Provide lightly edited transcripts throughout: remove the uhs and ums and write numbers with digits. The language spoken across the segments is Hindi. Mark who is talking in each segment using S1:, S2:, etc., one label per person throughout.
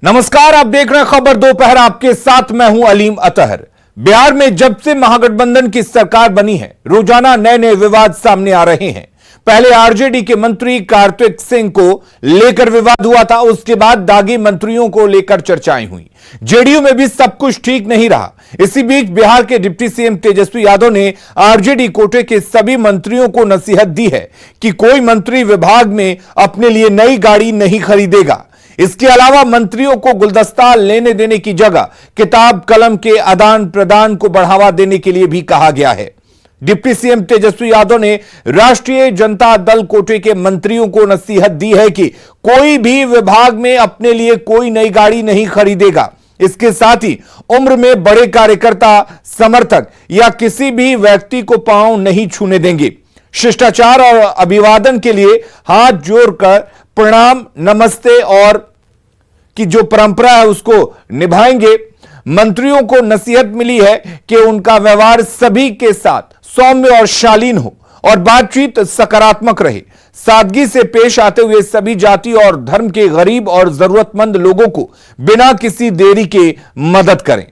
S1: नमस्कार, आप देख रहे हैं खबर दोपहर। आपके साथ मैं हूं अलीम अतहर। बिहार में जब से महागठबंधन की सरकार बनी है, रोजाना नए नए विवाद सामने आ रहे हैं। पहले आरजेडी के मंत्री कार्तिक सिंह को लेकर विवाद हुआ था, उसके बाद दागी मंत्रियों को लेकर चर्चाएं हुई। जेडीयू में भी सब कुछ ठीक नहीं रहा। इसी बीच बिहार के डिप्टी सीएम तेजस्वी यादव ने आरजेडी कोटे के सभी मंत्रियों को नसीहत दी है कि कोई मंत्री विभाग में अपने लिए नई गाड़ी नहीं खरीदेगा। इसके अलावा मंत्रियों को गुलदस्ता लेने देने की जगह किताब कलम के आदान प्रदान को बढ़ावा देने के लिए भी कहा गया है। डिप्टी सीएम तेजस्वी यादव ने राष्ट्रीय जनता दल कोटे के मंत्रियों को नसीहत दी है कि कोई भी विभाग में अपने लिए कोई नई गाड़ी नहीं खरीदेगा। इसके साथ ही उम्र में बड़े कार्यकर्ता, समर्थक या किसी भी व्यक्ति को पांव नहीं छूने देंगे। शिष्टाचार और अभिवादन के लिए हाथ जोड़कर प्रणाम, नमस्ते और की जो परंपरा है उसको निभाएंगे। मंत्रियों को नसीहत मिली है कि उनका व्यवहार सभी के साथ सौम्य और शालीन हो और बातचीत सकारात्मक रहे। सादगी से पेश आते हुए सभी जाति और धर्म के गरीब और जरूरतमंद लोगों को बिना किसी देरी के मदद करें।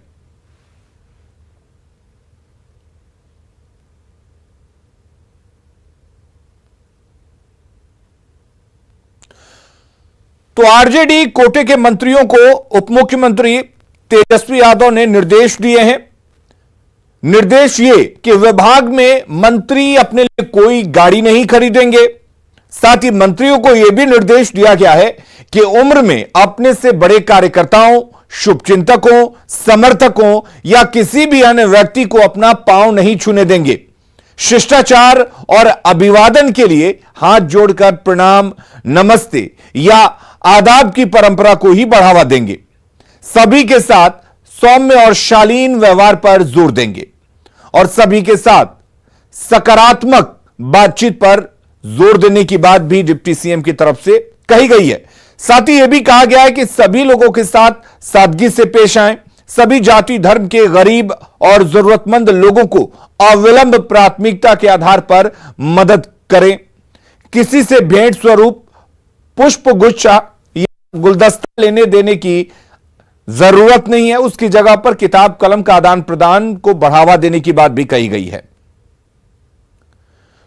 S1: तो आरजेडी कोटे के मंत्रियों को उप मुख्यमंत्री तेजस्वी यादव ने निर्देश दिए हैं। निर्देश ये कि विभाग में मंत्री अपने लिए कोई गाड़ी नहीं खरीदेंगे। साथ ही मंत्रियों को यह भी निर्देश दिया गया है कि उम्र में अपने से बड़े कार्यकर्ताओं, शुभचिंतकों, समर्थकों या किसी भी अन्य व्यक्ति को अपना पांव नहीं छूने देंगे। शिष्टाचार और अभिवादन के लिए हाथ जोड़कर प्रणाम, नमस्ते या आदाब की परंपरा को ही बढ़ावा देंगे। सभी के साथ सौम्य और शालीन व्यवहार पर जोर देंगे और सभी के साथ सकारात्मक बातचीत पर जोर देने की बात भी डिप्टी सीएम की तरफ से कही गई है। साथ ही यह भी कहा गया है कि सभी लोगों के साथ सादगी से पेश आएं, सभी जाति धर्म के गरीब और जरूरतमंद लोगों को अविलंब प्राथमिकता के आधार पर मदद करें। किसी से भेंट स्वरूप, पुष्प गुच्छा या गुलदस्ता लेने देने की जरूरत नहीं है। उसकी जगह पर किताब कलम का आदान प्रदान को बढ़ावा देने की बात भी कही गई है।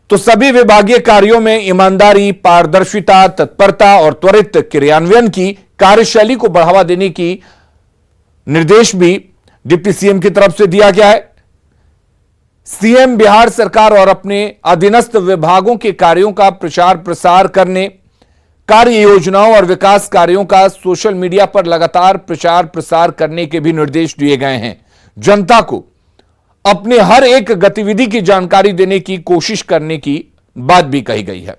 S1: तो सभी विभागीय कार्यों में ईमानदारी, पारदर्शिता, तत्परता और त्वरित क्रियान्वयन की कार्यशैली को बढ़ावा देने की निर्देश भी डिप्टी सीएम की तरफ से दिया गया है। सीएम बिहार सरकार और अपने अधीनस्थ विभागों के कार्यों का प्रचार प्रसार करने, कार्य योजनाओं और विकास कार्यों का सोशल मीडिया पर लगातार प्रचार प्रसार करने के भी निर्देश दिए गए हैं। जनता को अपने हर एक गतिविधि की जानकारी देने की कोशिश करने की बात भी कही गई है।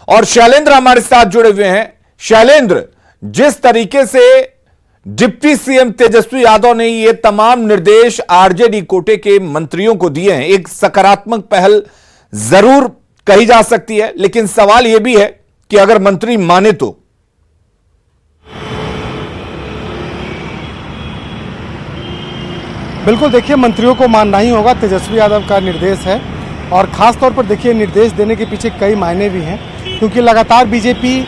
S1: और शैलेंद्र हमारे साथ जुड़े हुए हैं। शैलेंद्र, जिस तरीके से डिप्टी सीएम तेजस्वी यादव ने ये तमाम निर्देश आरजेडी कोटे के मंत्रियों को दिए हैं, एक सकारात्मक पहल जरूर कही जा सकती है, लेकिन सवाल यह भी है कि अगर मंत्री माने तो।
S2: बिल्कुल, देखिए मंत्रियों को मानना ही होगा। तेजस्वी यादव का निर्देश है और खास तौर पर देखिए निर्देश देने के पीछे कई मायने भी हैं, क्योंकि लगातार बीजेपी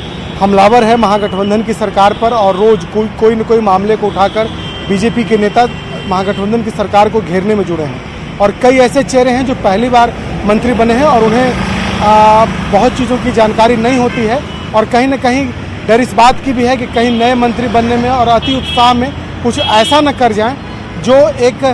S2: हमलावर है महागठबंधन की सरकार पर और रोज कोई न कोई मामले को उठाकर बीजेपी के नेता महागठबंधन की सरकार को घेरने में जुड़े हैं। और कई ऐसे चेहरे हैं जो पहली बार मंत्री बने हैं और उन्हें बहुत चीज़ों की जानकारी नहीं होती है और कहीं न कहीं डर इस बात की भी है कि कहीं नए मंत्री बनने में और अति उत्साह में कुछ ऐसा न कर जाएं जो एक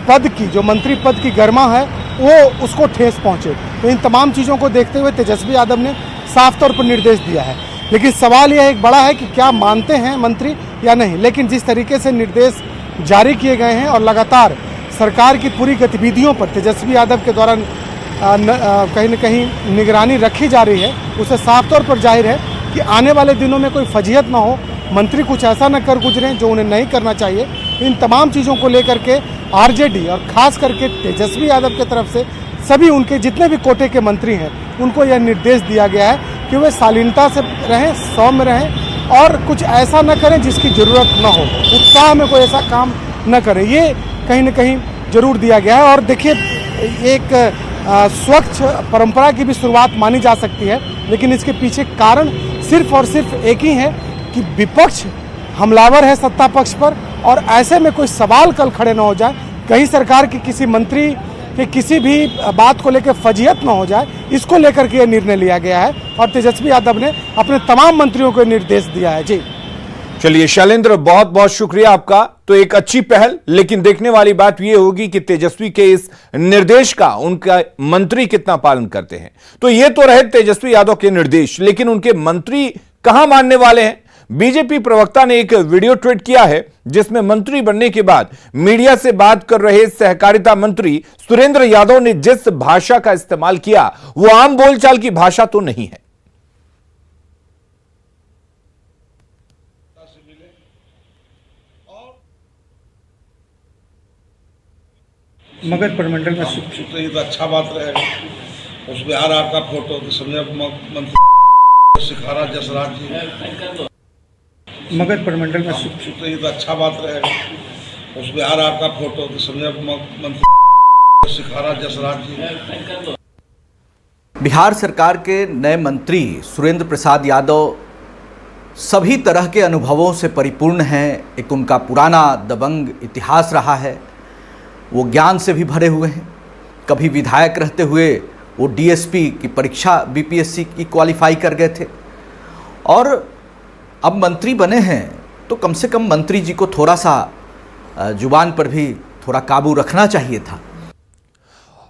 S2: पद की, जो मंत्री पद की गरिमा है, वो उसको ठेस पहुंचे। तो इन तमाम चीज़ों को देखते हुए तेजस्वी यादव ने साफ तौर पर निर्देश दिया है। लेकिन सवाल यह एक बड़ा है कि क्या मानते हैं मंत्री या नहीं। लेकिन जिस तरीके से निर्देश जारी किए गए हैं और लगातार सरकार की पूरी गतिविधियों पर तेजस्वी यादव के द्वारा कहीं न कहीं निगरानी रखी जा रही है, उससे साफ तौर पर जाहिर है कि आने वाले दिनों में कोई फजीहत ना हो, मंत्री कुछ ऐसा न कर गुजरें जो उन्हें नहीं करना चाहिए। इन तमाम चीज़ों को लेकर के आरजेडी और खास करके तेजस्वी यादव की तरफ से सभी उनके जितने भी कोटे के मंत्री हैं उनको यह निर्देश दिया गया है कि वे शालीनता से रहें, सौम्य रहें और कुछ ऐसा न करें जिसकी ज़रूरत न हो, उत्साह में कोई ऐसा काम न करें। ये कहीं न कहीं जरूर दिया गया है। और देखिए, एक स्वच्छ परंपरा की भी शुरुआत मानी जा सकती है, लेकिन इसके पीछे कारण सिर्फ और सिर्फ एक ही है कि विपक्ष हमलावर है सत्ता पक्ष पर, और ऐसे में कोई सवाल कल खड़े ना हो जाए, कहीं सरकार के किसी मंत्री के किसी भी बात को लेकर फजीहत ना हो जाए, इसको लेकर के यह निर्णय लिया गया है और तेजस्वी यादव ने अपने तमाम मंत्रियों को निर्देश दिया है। जी
S1: चलिए शैलेंद्र, बहुत बहुत शुक्रिया आपका। तो एक अच्छी पहल, लेकिन देखने वाली बात यह होगी कि तेजस्वी के इस निर्देश का उनका मंत्री कितना पालन करते हैं। तो ये तो रहे तेजस्वी यादव के निर्देश, लेकिन उनके मंत्री कहां मानने वाले हैं। बीजेपी प्रवक्ता ने एक वीडियो ट्वीट किया है जिसमें मंत्री बनने के बाद मीडिया से बात कर रहे सहकारिता मंत्री सुरेंद्र यादव ने जिस भाषा का इस्तेमाल किया वो आम बोलचाल की भाषा तो नहीं है।
S3: मगर प्रमंडल में
S4: तो ये तो अच्छा बात रहेगा। उस बिहार आपका फोटो तो समझे मंत्री सिखारा जसराज जी,
S3: मगर प्रमंडल में
S4: तो ये तो अच्छा बात रहेगा। उस बिहार आपका फोटो तो समझे मंत्री सिखारा जसराज जी।
S5: बिहार सरकार के नए मंत्री सुरेंद्र प्रसाद यादव सभी तरह के अनुभवों से परिपूर्ण हैं। एक उनका पुराना दबंग इतिहास रहा है, वो ज्ञान से भी भरे हुए हैं। कभी विधायक रहते हुए वो डीएसपी की परीक्षा बीपीएससी की क्वालिफाई कर गए थे, और अब मंत्री बने हैं तो कम से कम मंत्री जी को थोड़ा सा जुबान पर भी थोड़ा काबू रखना चाहिए था।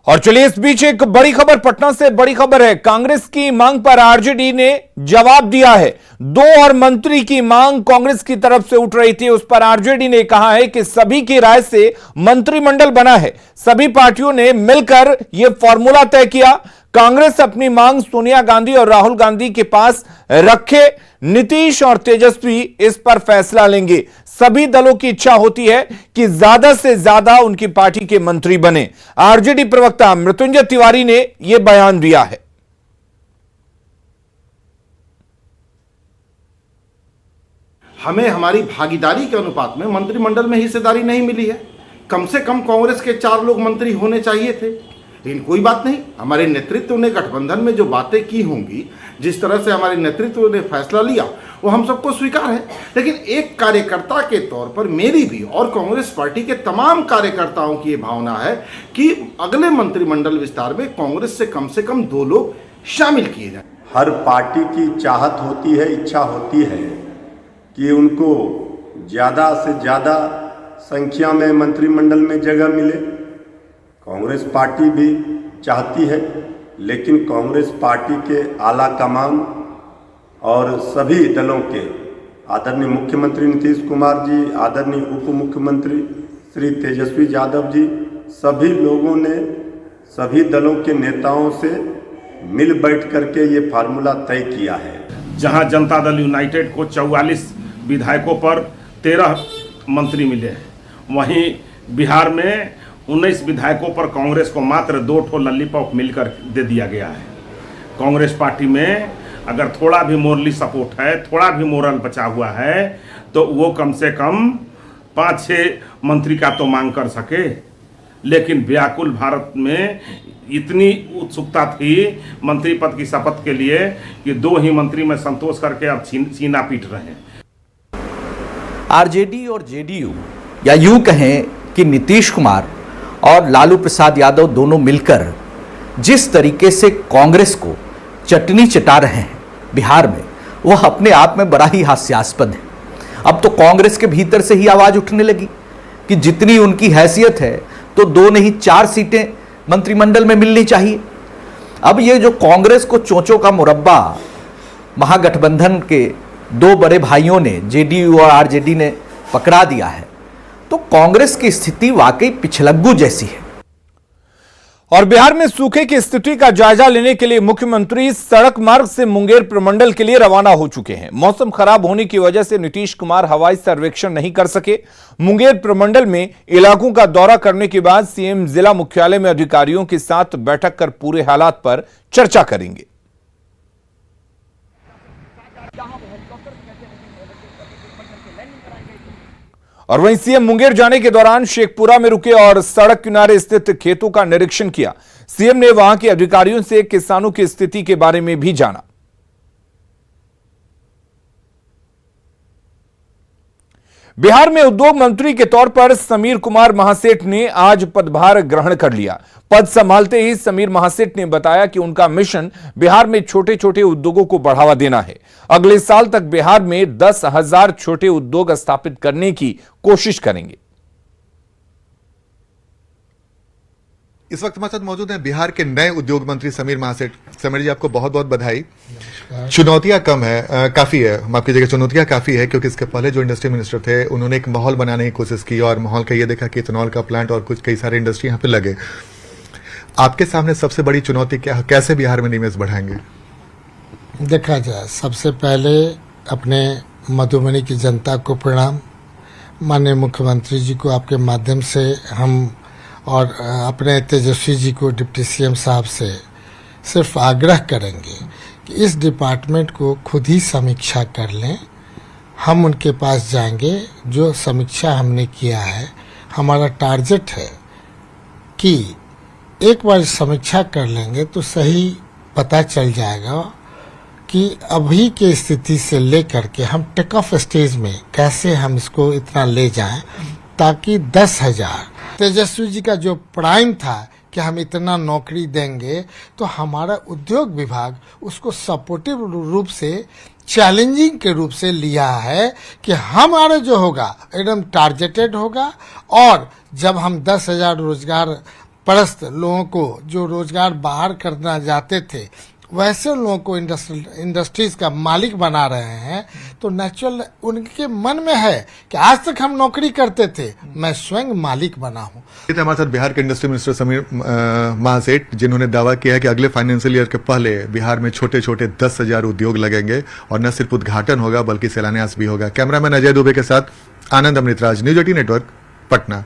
S1: और चलिए इस बीच एक बड़ी खबर, पटना से बड़ी खबर है। कांग्रेस की मांग पर आरजेडी ने जवाब दिया है। 2 और मंत्री की मांग कांग्रेस की तरफ से उठ रही थी, उस पर आरजेडी ने कहा है कि सभी की राय से मंत्रिमंडल बना है, सभी पार्टियों ने मिलकर यह फॉर्मूला तय किया। कांग्रेस अपनी मांग सोनिया गांधी और राहुल गांधी के पास रखे, नीतीश और तेजस्वी इस पर फैसला लेंगे। सभी दलों की इच्छा होती है कि ज्यादा से ज्यादा उनकी पार्टी के मंत्री बने। आरजेडी प्रवक्ता मृत्युंजय तिवारी ने यह बयान दिया है।
S6: हमें हमारी भागीदारी के अनुपात में मंत्रिमंडल में हिस्सेदारी नहीं मिली है। कम से कम कांग्रेस के 4 लोग मंत्री होने चाहिए थे, लेकिन कोई बात नहीं। हमारे नेतृत्व ने गठबंधन में जो बातें की होंगी, जिस तरह से हमारे नेतृत्व ने फैसला लिया, वो हम सबको स्वीकार है। लेकिन एक कार्यकर्ता के तौर पर मेरी भी और कांग्रेस पार्टी के तमाम कार्यकर्ताओं की ये भावना है कि अगले मंत्रिमंडल विस्तार में कांग्रेस से कम 2 लोग शामिल किए जाए।
S7: हर पार्टी की चाहत होती है, इच्छा होती है कि उनको ज़्यादा से ज़्यादा संख्या में मंत्रिमंडल में जगह मिले। कांग्रेस पार्टी भी चाहती है, लेकिन कांग्रेस पार्टी के आला कमान और सभी दलों के आदरणीय मुख्यमंत्री नीतीश कुमार जी, आदरणीय उप मुख्यमंत्री श्री तेजस्वी यादव जी, सभी लोगों ने सभी दलों के नेताओं से मिल बैठ करके ये फार्मूला तय किया है।
S8: जहां जनता दल यूनाइटेड को 44 विधायकों पर 13 मंत्री मिले हैं, वहीं बिहार में 19 विधायकों पर कांग्रेस को मात्र 2 ठो लॉलीपॉप मिलकर दे दिया गया है। कांग्रेस पार्टी में अगर थोड़ा भी मोरली सपोर्ट है, थोड़ा भी मोरल बचा हुआ है, तो वो कम से कम 5-6 मंत्री का तो मांग कर सके। लेकिन व्याकुल भारत में इतनी उत्सुकता थी मंत्री पद की शपथ के लिए कि 2 ही मंत्री में संतोष करके अब सीना पीट रहे हैं।
S5: आरजेडी और जेडीयू, या यूं कहें कि नीतीश कुमार और लालू प्रसाद यादव दोनों मिलकर जिस तरीके से कांग्रेस को चटनी चटा रहे हैं बिहार में, वह अपने आप में बड़ा ही हास्यास्पद है। अब तो कांग्रेस के भीतर से ही आवाज उठने लगी कि जितनी उनकी हैसियत है तो 2 नहीं 4 सीटें मंत्रिमंडल में मिलनी चाहिए। अब ये जो कांग्रेस को चोंचों का मुरब्बा महागठबंधन के 2 बड़े भाइयों ने, जेडीयू और आरजेडी ने पकड़ा दिया है, तो कांग्रेस की स्थिति वाकई पिछलग्गू जैसी है।
S1: और बिहार में सूखे की स्थिति का जायजा लेने के लिए मुख्यमंत्री सड़क मार्ग से मुंगेर प्रमंडल के लिए रवाना हो चुके हैं। मौसम खराब होने की वजह से नीतीश कुमार हवाई सर्वेक्षण नहीं कर सके। मुंगेर प्रमंडल में इलाकों का दौरा करने के बाद सीएम जिला मुख्यालय में अधिकारियों के साथ बैठक कर पूरे हालात पर चर्चा करेंगे। और वहीं सीएम मुंगेर जाने के दौरान शेखपुरा में रुके और सड़क किनारे स्थित खेतों का निरीक्षण किया। सीएम ने वहां के अधिकारियों से किसानों की स्थिति के बारे में भी जाना। बिहार में उद्योग मंत्री के तौर पर समीर कुमार महासेठ ने आज पदभार ग्रहण कर लिया। पद संभालते ही समीर महासेठ ने बताया कि उनका मिशन बिहार में छोटे छोटे उद्योगों को बढ़ावा देना है। अगले साल तक बिहार में 10,000 छोटे उद्योग स्थापित करने की कोशिश करेंगे।
S9: इस वक्त हमारे साथ मौजूद हैं बिहार के नए उद्योग मंत्री समीर महासेठ। समीर जी, आपको बहुत बहुत बधाई। चुनौतियां कम है, काफी है, माफ कीजिएगा, चुनौतियां काफी है, क्योंकि इसके पहले जो इंडस्ट्री मिनिस्टर थे उन्होंने एक माहौल बनाने की कोशिश की और माहौल का ये देखा कि इथेनॉल का प्लांट और कुछ कई सारे इंडस्ट्री यहाँ पे लगे। आपके सामने सबसे बड़ी चुनौती क्या है? कैसे बिहार में निवेश बढ़ाएंगे?
S10: देखा जाए, सबसे पहले अपने मधुबनी की जनता को प्रणाम। माननीय मुख्यमंत्री जी को आपके माध्यम से हम और अपने तेजस्वी जी को, डिप्टी सीएम साहब से सिर्फ आग्रह करेंगे कि इस डिपार्टमेंट को खुद ही समीक्षा कर लें। हम उनके पास जाएंगे, जो समीक्षा हमने किया है, हमारा टारगेट है कि एक बार समीक्षा कर लेंगे तो सही पता चल जाएगा कि अभी की स्थिति से लेकर के हम टेक ऑफ स्टेज में कैसे हम इसको इतना ले जाएं ताकि 10,000 तेजस्वी जी का जो प्राइम था कि हम इतना नौकरी देंगे, तो हमारा उद्योग विभाग उसको सपोर्टिव रूप से, चैलेंजिंग के रूप से लिया है कि हमारा जो होगा एकदम टारगेटेड होगा। और जब हम 10,000 रोजगार परस्त लोगों को जो रोजगार बाहर करना जाते थे, वैसे लोगों को इंडस्ट्रीज का मालिक बना रहे हैं, तो नेचुरल उनके मन में है कि आज तक हम नौकरी करते थे, मैं स्वयं मालिक बना हूं।
S9: हमारे साथ बिहार के इंडस्ट्री मिनिस्टर समीर महासेठ, जिन्होंने दावा किया है कि अगले फाइनेंशियल ईयर के पहले बिहार में छोटे छोटे 10,000 उद्योग लगेंगे और न सिर्फ उद्घाटन होगा बल्कि शिलान्यास भी होगा। कैमरामैन अजय दुबे के साथ आनंद अमृतराज, न्यूज 18 नेटवर्क, पटना।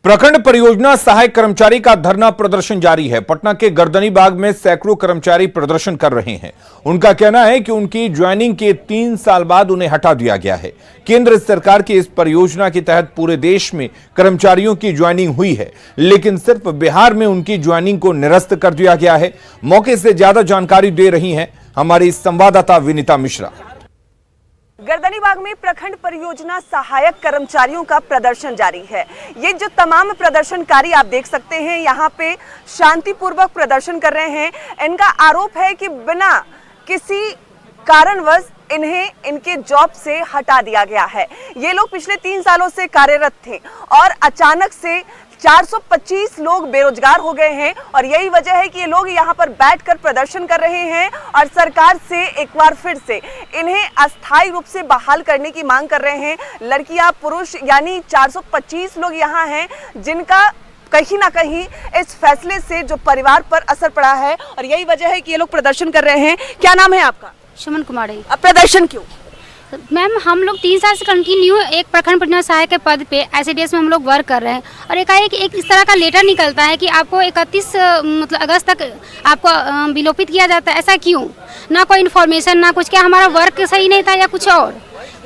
S1: प्रखंड परियोजना सहायक कर्मचारी का धरना प्रदर्शन जारी है। पटना के गर्दनी बाग में सैकड़ों कर्मचारी प्रदर्शन कर रहे हैं। उनका कहना है कि उनकी ज्वाइनिंग के 3 साल बाद उन्हें हटा दिया गया है। केंद्र सरकार की इस परियोजना के तहत पूरे देश में कर्मचारियों की ज्वाइनिंग हुई है, लेकिन सिर्फ बिहार में उनकी ज्वाइनिंग को निरस्त कर दिया गया है। मौके से ज्यादा जानकारी दे रही हैं हमारी संवाददाता विनीता मिश्रा।
S11: गर्दनीबाग में प्रखंड परियोजना सहायक कर्मचारियों का प्रदर्शन जारी है। ये जो तमाम प्रदर्शनकारी आप देख सकते हैं, यहाँ पे शांतिपूर्वक प्रदर्शन कर रहे हैं। इनका आरोप है कि बिना किसी कारणवश इन्हें इनके जॉब से हटा दिया गया है। ये लोग पिछले 3 सालों से कार्यरत थे और अचानक से 425 लोग बेरोजगार हो गए हैं और यही वजह है कि ये लोग यहाँ पर बैठकर प्रदर्शन कर रहे हैं और सरकार से एक बार फिर से इन्हें अस्थायी रूप से बहाल करने की मांग कर रहे हैं। लड़कियां, पुरुष, यानी 425 लोग यहाँ हैं जिनका कहीं ना कहीं इस फैसले से जो परिवार पर असर पड़ा है और यही वजह है कि ये लोग प्रदर्शन कर रहे हैं। क्या नाम है आपका?
S12: सुमन कुमारी।
S11: अब प्रदर्शन क्यों?
S12: मैम, हम लोग 3 साल से कंटिन्यू एक प्रखंड परियोजना सहायक के पद पे एसडीएस में हम लोग वर्क कर रहे हैं और एकाएक एक इस तरह का लेटर निकलता है कि आपको 31 अगस्त तक आपको विलोपित किया जाता है। ऐसा क्यों? ना कोई इन्फॉर्मेशन, ना कुछ। क्या हमारा वर्क सही नहीं था या कुछ और?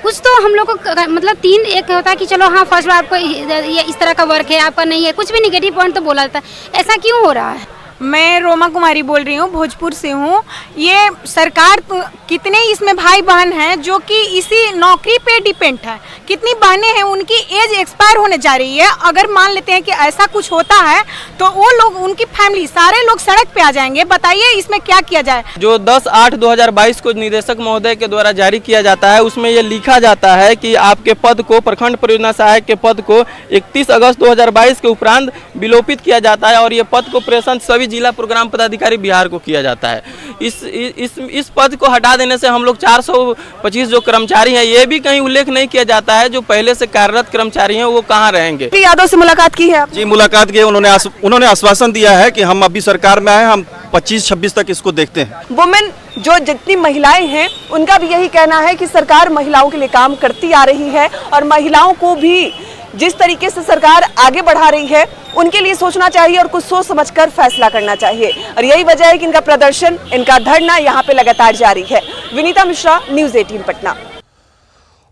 S12: कुछ तो हम लोग को मतलब 3 एक होता है कि चलो हाँ फर्स्ट बार आपको ये इस तरह का वर्क है, आपका नहीं है, कुछ भी निगेटिव पॉइंट तो बोला जाता है। ऐसा क्यों हो रहा है?
S13: मैं रोमा कुमारी बोल रही हूँ, भोजपुर से हूँ। ये सरकार तो कितने इसमें भाई बहन हैं जो कि इसी नौकरी पे डिपेंड है। कितनी बहनें हैं उनकी एज एक्सपायर होने जा रही है। अगर मान लेते हैं कि ऐसा कुछ होता है तो वो लोग, उनकी फैमिली, सारे लोग सड़क पे आ जाएंगे। बताइए इसमें क्या किया जाए?
S14: जो 10/8/2022 को निदेशक महोदय के द्वारा जारी किया जाता है उसमें ये लिखा जाता है कि आपके पद को, प्रखंड परियोजना सहायक के पद को 31 अगस्त 2022 के उपरांत विलोपित किया जाता है और ये पद को प्रेषण सभी जिला प्रोग्राम पदाधिकारी बिहार को किया जाता है। इस पद को हटा देने से हम लोग 425 जो कर्मचारी हैं, ये भी कहीं उल्लेख नहीं किया जाता है जो पहले से कार्यरत कर्मचारी हैं वो कहाँ रहेंगे।
S11: यादव से मुलाकात की है?
S15: जी, मुलाकात की। उन्होंने आश्वासन दिया है कि हम अभी सरकार में आए, हम 25-26 तक इसको देखते हैं।
S11: वुमेन जो जितनी महिलाएं हैं उनका भी यही कहना है कि सरकार महिलाओं के लिए काम करती आ रही है और महिलाओं को भी जिस तरीके से सरकार आगे बढ़ा रही है उनके लिए सोचना चाहिए और कुछ सोच समझकर फैसला करना चाहिए और यही वजह है कि इनका प्रदर्शन, इनका धरना यहाँ पे लगातार जारी है। विनीता मिश्रा, न्यूज 18 पटना।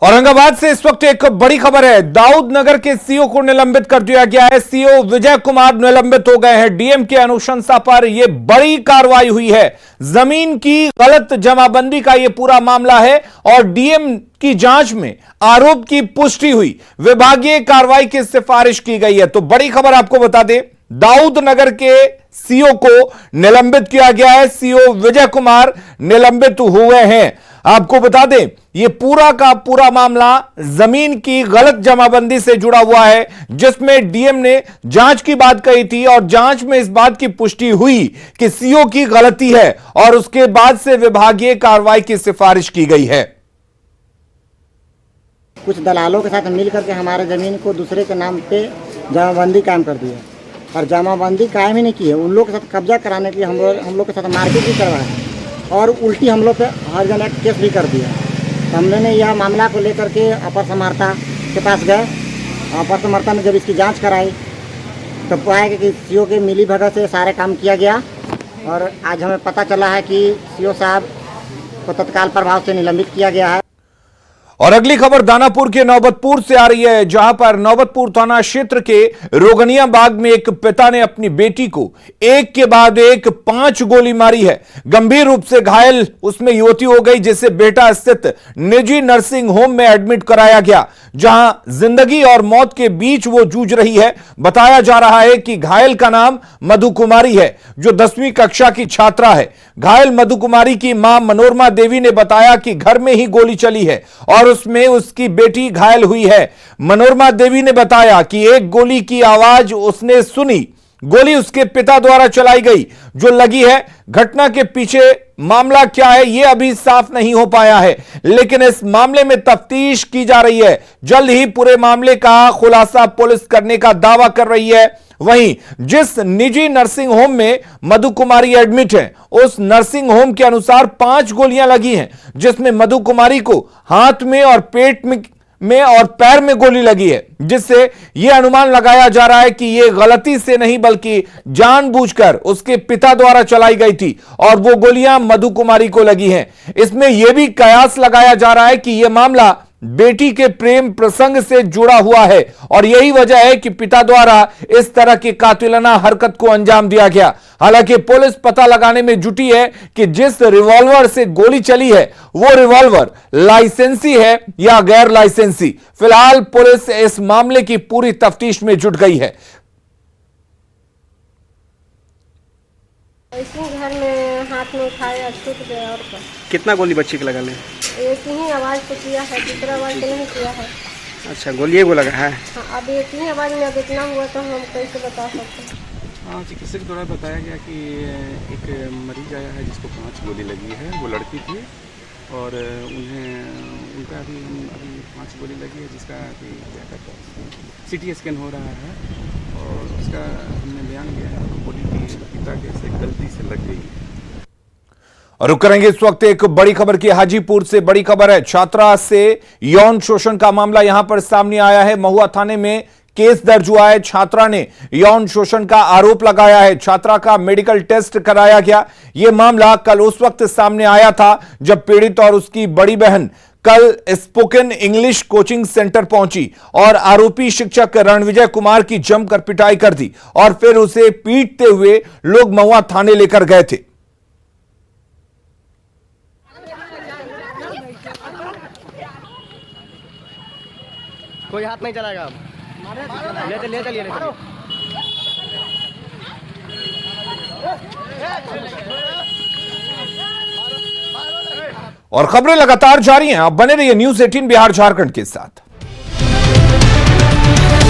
S1: औरंगाबाद से इस वक्त एक बड़ी खबर है। दाऊद नगर के सीओ को निलंबित कर दिया गया है। सीओ विजय कुमार निलंबित हो गए हैं। डीएम की अनुशंसा पर यह बड़ी कार्रवाई हुई है। जमीन की गलत जमाबंदी का यह पूरा मामला है और डीएम की जांच में आरोप की पुष्टि हुई। विभागीय कार्रवाई की सिफारिश की गई है। तो बड़ी खबर आपको बता दें, दाऊद नगर के सीओ को निलंबित किया गया है। सीओ विजय कुमार निलंबित हुए हैं। आपको बता दें, यह पूरा का पूरा मामला जमीन की गलत जमाबंदी से जुड़ा हुआ है, जिसमें डीएम ने जांच की बात कही थी और जांच में इस बात की पुष्टि हुई कि सीओ की गलती है और उसके बाद से विभागीय कार्रवाई की सिफारिश की गई है।
S16: कुछ दलालों के साथ मिलकर के हमारे जमीन को दूसरे के नाम पे जमाबंदी कायम कर दी है और जमाबंदी कायम ही नहीं की है। उन लोग के साथ कब्जा कराने के लिए हम लोग के साथ मारपीट भी करवाया और उल्टी हम लोग पे हरिजन एक्ट केस भी कर दिया। तो हमने यह मामला को लेकर के अपर समर्था के पास गए। अपर समर्था ने जब इसकी जांच कराई तो पाया कि सीओ के मिली भगत से सारे काम किया गया और आज हमें पता चला है कि सीओ साहब को तत्काल प्रभाव से निलंबित किया गया है।
S1: और अगली खबर दानापुर के नौबतपुर से आ रही है, जहां पर नौबतपुर थाना क्षेत्र के रोगनिया बाग में एक पिता ने अपनी बेटी को एक के बाद एक 5 गोली मारी है। गंभीर रूप से घायल उसमें युवती हो गई, जिसे बेटा स्थित निजी नर्सिंग होम में एडमिट कराया गया, जहां जिंदगी और मौत के बीच वो जूझ रही है। बताया जा रहा है कि घायल का नाम मधु कुमारी है, जो 10वीं कक्षा की छात्रा है। घायल मधु कुमारी की मां मनोरमा देवी ने बताया कि घर में ही गोली चली है और उसमें उसकी बेटी घायल हुई है। मनोरमा देवी ने बताया कि एक गोली की आवाज उसने सुनी। गोली उसके पिता द्वारा चलाई गई जो लगी है। घटना के पीछे मामला क्या है यह अभी साफ नहीं हो पाया है, लेकिन इस मामले में तफ्तीश की जा रही है। जल्द ही पूरे मामले का खुलासा पुलिस करने का दावा कर रही है। वहीं जिस निजी नर्सिंग होम में मधु कुमारी एडमिट है, उस नर्सिंग होम के अनुसार 5 गोलियां लगी हैं, जिसमें मधु कुमारी को हाथ में और पेट में और पैर में गोली लगी है, जिससे यह अनुमान लगाया जा रहा है कि यह गलती से नहीं बल्कि जानबूझकर उसके पिता द्वारा चलाई गई थी और वो गोलियां मधु कुमारी को लगी हैं। इसमें यह भी कयास लगाया जा रहा है कि यह मामला बेटी के प्रेम प्रसंग से जुड़ा हुआ है और यही वजह है कि पिता द्वारा इस तरह की कातिलाना हरकत को अंजाम दिया गया। हालांकि पुलिस पता लगाने में जुटी है कि जिस रिवॉल्वर से गोली चली है वो रिवॉल्वर लाइसेंसी है या गैर लाइसेंसी। फिलहाल पुलिस इस मामले की पूरी तफ्तीश में जुट गई है।
S17: इसी घर में हाथ में उठाया, छूट गया। और
S18: कितना गोली बच्ची के लगा ले?
S17: एक ही आवाज तो किया है, दूसरा आवाज तो नहीं किया है।
S18: अच्छा, गोली वो लगा है।
S17: हाँ, अब एक ही आवाज में इतना हुआ तो हम कैसे बता सकते हैं।
S19: हाँ, चिकित्सक द्वारा बताया गया कि एक मरीज आया है जिसको 5 गोली लगी है। वो लड़की थी और उनका अभी 5 गोली लगी है, जिसका अभी क्या कहते हैं CT स्कैन हो रहा है और उसका हमने बयान दिया है। गोली की पिता के से गलती से लग गई है।
S1: और रुक करेंगे इस वक्त एक बड़ी खबर की। हाजीपुर से बड़ी खबर है, छात्रा से यौन शोषण का मामला यहां पर सामने आया है। महुआ थाने में केस दर्ज हुआ है। छात्रा ने यौन शोषण का आरोप लगाया है। छात्रा का मेडिकल टेस्ट कराया गया। यह मामला कल उस वक्त सामने आया था जब पीड़ित और उसकी बड़ी बहन कल स्पोकन इंग्लिश कोचिंग सेंटर पहुंची और आरोपी शिक्षक रणविजय कुमार की जमकर पिटाई कर दी और फिर उसे पीटते हुए लोग महुआ थाने लेकर गए थे।
S18: कोई हाथ नहीं चलाएगा। अब ले चलिए।
S1: और खबरें लगातार जारी हैं। आप बने रहिए न्यूज़ 18 बिहार झारखंड के साथ।